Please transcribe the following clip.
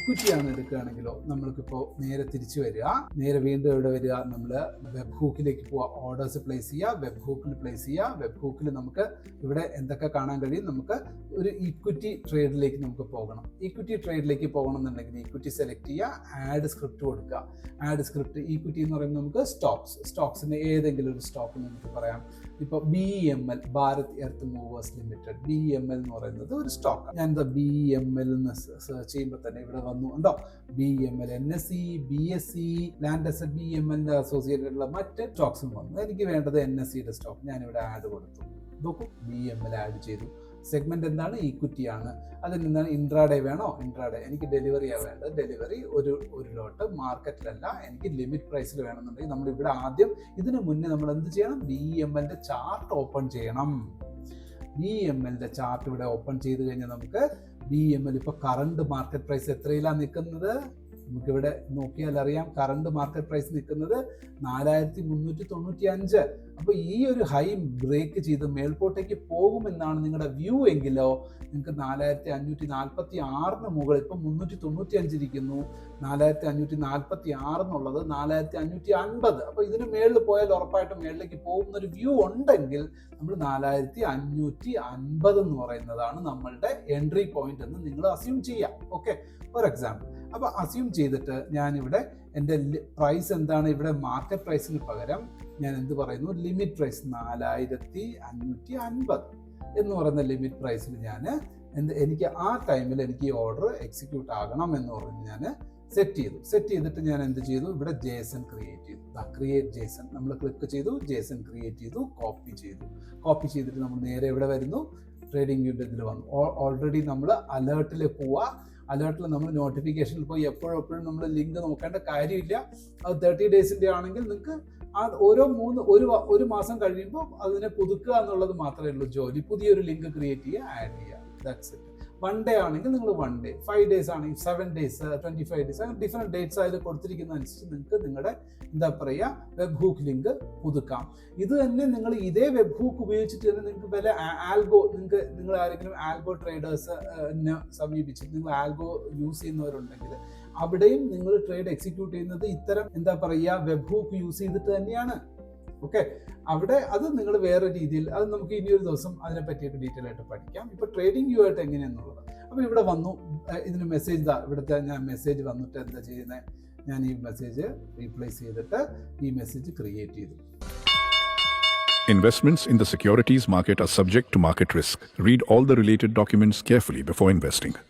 Equity ആണ് എടുക്കുകയാണെങ്കിലോ നമ്മൾക്കിപ്പോൾ നേരെ തിരിച്ചു വരിക, നേരെ വീണ്ടും എവിടെ വരിക, നമ്മൾ വെബ് ഹൂക്കിലേക്ക് പോവുക, ഓർഡേഴ്സ് പ്ലേസ് ചെയ്യുക, വെബ് ഹൂക്കിൽ പ്ലേസ് ചെയ്യുക. വെബ് ഹൂക്കിൽ നമുക്ക് ഇവിടെ എന്തൊക്കെ കാണാൻ കഴിയും, നമുക്ക് ഒരു ഇക്വിറ്റി ട്രേഡിലേക്ക് നമുക്ക് പോകണം. ഇക്വിറ്റി ട്രേഡിലേക്ക് പോകണം എന്നുണ്ടെങ്കിൽ ഇക്വിറ്റി സെലക്ട് ചെയ്യുക, ആഡ് സ്ക്രിപ്റ്റ് കൊടുക്കുക. ആഡ് സ്ക്രിപ്റ്റ് ഇക്വിറ്റി എന്ന് പറയുമ്പോൾ നമുക്ക് സ്റ്റോക്സിൻ്റെ ഏതെങ്കിലും ഒരു സ്റ്റോക്ക് നമുക്ക് പറയാം. ഇപ്പോൾ BEML, Bharat earth movers limited, BEML എന്ന് പറയുന്നത് ഒരു സ്റ്റോക്ക്. ഞാൻ എന്താ BEML എന്ന് സെർച്ച് ചെയ്യുമ്പോൾ തന്നെ ഇവിടെ വന്നു ഉണ്ടോ, BEML, NSE, BSE, land asset BEML associated ഉള്ള മറ്റ് സ്റ്റോക്സും വന്നു. എനിക്ക് വേണ്ടത് NSEയുടെ സ്റ്റോക്ക്, ഞാനിവിടെ ആഡ് കൊടുത്തു. നോക്കൂ, BEML ആഡ് ചെയ്തു. സെഗ്മെന്റ് എന്താണ്? ഇക്വിറ്റി ആണ്. അതിൽ നിന്നാണ് ഇൻട്രാഡേ വേണോ? ഇൻട്രാഡേ. എനിക്ക് ഡെലിവറിയാണ് വേണ്ടത്. ഡെലിവറി ഒരു ലോട്ട് മാർക്കറ്റിലല്ല, എനിക്ക് ലിമിറ്റ് പ്രൈസിൽ വേണമെന്നുണ്ടെങ്കിൽ നമ്മൾ ഇവിടെ ആദ്യം ഇതിന് മുന്നേ നമ്മൾ എന്ത് ചെയ്യണം? BEMLന്റെ ചാർട്ട് ഓപ്പൺ ചെയ്യണം. BEMLന്റെ ചാർട്ട് ഇവിടെ ഓപ്പൺ ചെയ്ത് കഴിഞ്ഞാൽ നമുക്ക് BEML ഇപ്പോൾ കറണ്ട് മാർക്കറ്റ് പ്രൈസ് എത്രയിലാണ് നിൽക്കുന്നത്? നമുക്കിവിടെ നോക്കിയാൽ അറിയാം, കറണ്ട് മാർക്കറ്റ് പ്രൈസ് നിൽക്കുന്നത് 4395. അപ്പോൾ ഈ ഒരു ഹൈ ബ്രേക്ക് ചെയ്ത് മേൽപോട്ടേക്ക് പോകുമെന്നാണ് നിങ്ങളുടെ വ്യൂ എങ്കിലോ നിങ്ങൾക്ക് 4546 മുകളിൽ ഇപ്പം 395 ഇരിക്കുന്നു. 4546 എന്നുള്ളത് 4550. അപ്പോൾ ഇതിന് മേളിൽ പോയാൽ ഉറപ്പായിട്ടും മേളിലേക്ക് പോകുന്നൊരു വ്യൂ ഉണ്ടെങ്കിൽ നമ്മൾ 4550 എന്ന് പറയുന്നതാണ് നമ്മളുടെ എൻട്രി പോയിന്റ് എന്ന് നിങ്ങൾ അസ്യൂം ചെയ്യാം. Okay, for example. അപ്പോൾ അസ്യൂം ചെയ്തിട്ട് ഞാനിവിടെ എൻ്റെ പ്രൈസ് എന്താണ്, ഇവിടെ മാർക്കറ്റ് പ്രൈസിന് പകരം ഞാൻ എന്ത് പറയുന്നു, ലിമിറ്റ് പ്രൈസ് 4550 എന്ന് പറയുന്ന ലിമിറ്റ് പ്രൈസിൽ ഞാൻ എനിക്ക് ആ ടൈമിൽ എനിക്ക് ഈ ഓർഡർ എക്സിക്യൂട്ട് ആകണം എന്ന് പറഞ്ഞ് ഞാൻ സെറ്റ് ചെയ്തിട്ട് ഞാൻ എന്ത് ചെയ്തു, ഇവിടെ JSON ക്രിയേറ്റ് ചെയ്തു. ക്രിയേറ്റ് JSON നമ്മൾ ക്ലിക്ക് ചെയ്തു, JSON ക്രിയേറ്റ് ചെയ്തു, കോപ്പി ചെയ്തിട്ട് നമ്മൾ നേരെ ഇവിടെ വരുന്നു, ട്രേഡിംഗ് വ്യൂവിൻ്റെ ഇതിൽ വന്നു. ഓൾറെഡി നമ്മൾ അലേർട്ടിൽ പോവുക. അലേർട്ടിൽ നമ്മൾ നോട്ടിഫിക്കേഷനിൽ പോയി എപ്പോഴും നമ്മൾ ലിങ്ക് നോക്കേണ്ട കാര്യമില്ല. അത് 30 ഡേയ്സിൻ്റെ ആണെങ്കിൽ നിങ്ങൾക്ക് ആ ഒരു മാസം കഴിയുമ്പോൾ അതിനെ പുതുക്കുക എന്നുള്ളത് മാത്രമേ ഉള്ളൂ ജോലി. പുതിയൊരു ലിങ്ക് ക്രിയേറ്റ് ചെയ്യുക, ആഡ് ചെയ്യുക, ദാറ്റ്സ് ഇറ്റ്. 1 ഡേ ആണെങ്കിൽ നിങ്ങൾ 1 ഡേ, 5 ഡേയ്സ് ആണെങ്കിൽ 7 ഡേയ്സ്, 25 ഡേയ്സ്, അങ്ങനെ ഡിഫറെൻറ്റ് ഡേറ്റ്സ് അതിൽ കൊടുത്തിരിക്കുന്നതനുസരിച്ച് നിങ്ങൾക്ക് നിങ്ങളുടെ വെബ് ഹൂക്ക് ലിങ്ക് പുതുക്കാം. ഇത് തന്നെ നിങ്ങൾ ഇതേ വെബ് ഹൂക്ക് ഉപയോഗിച്ചിട്ട് തന്നെ നിങ്ങൾക്ക് വല്ല ആൽഗോ, നിങ്ങൾ ആരെങ്കിലും ആൽഗോ ട്രേഡേഴ്സിനെ സമീപിച്ചിട്ട് നിങ്ങൾ ആൽഗോ യൂസ് ചെയ്യുന്നവരുണ്ടെങ്കിൽ അവിടെയും നിങ്ങൾ ട്രേഡ് എക്സിക്യൂട്ട് ചെയ്യുന്നത് ഇത്തരം വെബ് ഹൂക്ക് യൂസ് ചെയ്തിട്ട് തന്നെയാണ്. ഓക്കെ, അവിടെ അത് നിങ്ങൾ വേറെ രീതിയിൽ, അത് നമുക്ക് ഇനിയൊരു ദിവസം അതിനെ പറ്റിയിട്ട് ഡീറ്റെയിൽ ആയിട്ട് പഠിക്കാം. ഇപ്പോൾ ട്രേഡിംഗ് വ്യൂ ആയിട്ട് എങ്ങനെയാണെന്നുള്ളത്. അപ്പോൾ ഇവിടെ വന്നു, ഇതിന് മെസ്സേജ് ഇവിടുത്തെ ഞാൻ മെസ്സേജ് വന്നിട്ട് എന്താ ചെയ്യുന്നത്, ഞാൻ ഈ മെസ്സേജ് റീപ്ലേസ് ചെയ്തിട്ട് ഈ മെസ്സേജ് ക്രിയേറ്റ് ചെയ്തു. Investments in the securities market are subject to market risk. Read all the related documents carefully before investing.